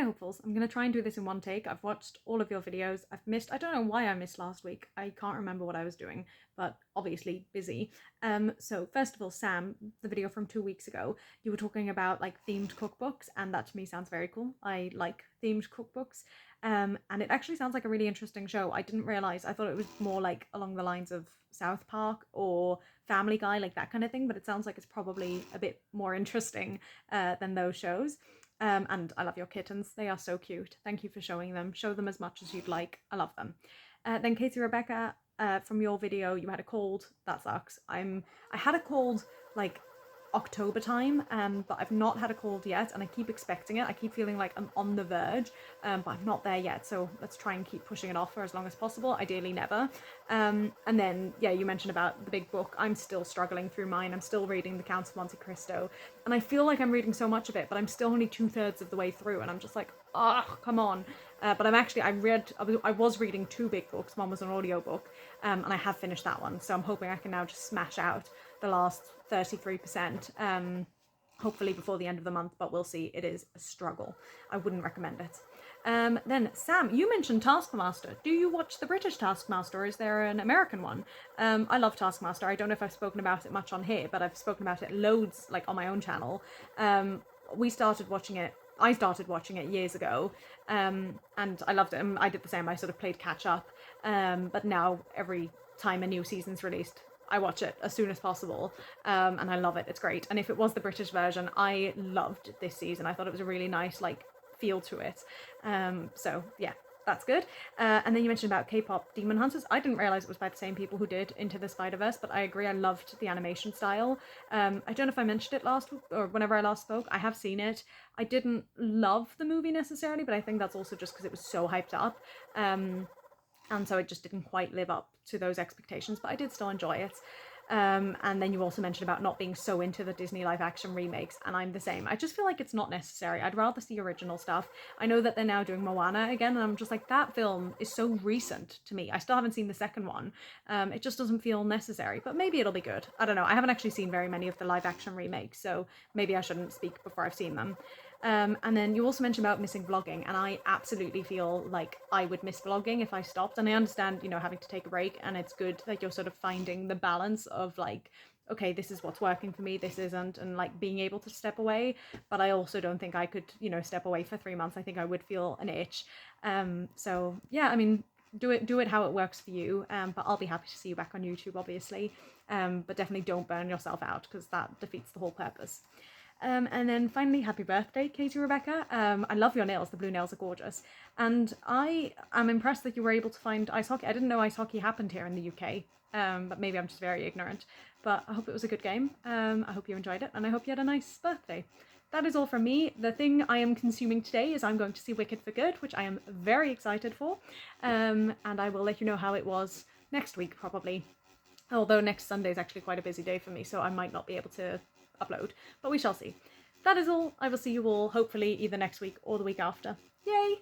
hopefuls. I'm going to try and do this in one take. I've watched all of your videos. I don't know why I missed last week. I can't remember what I was doing, but obviously busy. So first of all, Sam, the video from 2 weeks ago, you were talking about like themed cookbooks, and that to me sounds very cool. I like themed cookbooks. And it actually sounds like a really interesting show. I didn't realize, I thought it was more like along the lines of South Park or Family Guy, like that kind of thing, but it sounds like it's probably a bit more interesting than those shows. And I love your kittens. They are so cute. Thank you for showing them. Show them as much as you'd like. I love them. Then Katie Rebecca, from your video, you had a cold. That sucks. I had a cold like October time, but I've not had a cold yet, and I keep expecting it. I keep feeling like I'm on the verge, but I'm not there yet, so let's try and keep pushing it off for as long as possible, ideally never. And then, yeah, you mentioned about the big book. I'm still struggling through mine. I'm still reading The Count of Monte Cristo, and I feel like I'm reading so much of it, but I'm still only 2/3 of the way through, and I'm just like, oh, come on. But I was reading 2 big books. One was an audiobook, and I have finished that one, so I'm hoping I can now just smash out the last 33%, hopefully before the end of the month, but we'll see. It is a struggle. I wouldn't recommend it. Then Sam, you mentioned Taskmaster. Do you watch the British Taskmaster, or is there an American one? I love Taskmaster. I don't know if I've spoken about it much on here, but I've spoken about it loads, like on my own channel. I started watching it years ago, and I loved it. I did the same. I sort of played catch up, but now every time a new season's released, I watch it as soon as possible, and I love it. It's great. And if it was the British version, I loved this season. I thought it was a really nice like feel to it. So yeah, that's good. And then you mentioned about K-pop Demon Hunters. I didn't realize it was by the same people who did Into the Spider-Verse, but I agree. I loved the animation style. I don't know if I mentioned it last week or whenever I last spoke. I have seen it. I didn't love the movie necessarily, but I think that's also just because it was so hyped up. And so it just didn't quite live up to those expectations, but I did still enjoy it. And then you also mentioned about not being so into the Disney live action remakes, and I'm the same. I just feel like it's not necessary. I'd rather see original stuff. I know that they're now doing Moana again, and I'm just like, that film is so recent to me. I still haven't seen the second one. It just doesn't feel necessary, but maybe it'll be good. I don't know. I haven't actually seen very many of the live action remakes, so maybe I shouldn't speak before I've seen them. And then you also mentioned about missing vlogging, and I absolutely feel like I would miss vlogging if I stopped. And I understand, you know, having to take a break, and it's good that you're sort of finding the balance of like, okay, this is what's working for me, this isn't, and like being able to step away. But I also don't think I could, you know, step away for 3 months. I think I would feel an itch. So yeah, I mean, do it how it works for you. But I'll be happy to see you back on YouTube, obviously. But definitely don't burn yourself out, because that defeats the whole purpose. And then finally, happy birthday, Katie Rebecca. I love your nails. The blue nails are gorgeous. And I am impressed that you were able to find ice hockey. I didn't know ice hockey happened here in the UK, but maybe I'm just very ignorant. But I hope it was a good game. I hope you enjoyed it, and I hope you had a nice birthday. That is all from me. The thing I am consuming today is I'm going to see Wicked for Good, which I am very excited for. And I will let you know how it was next week, probably. Although next Sunday is actually quite a busy day for me, so I might not be able to upload, but we shall see. That is all. I will see you all hopefully either next week or the week after. Yay!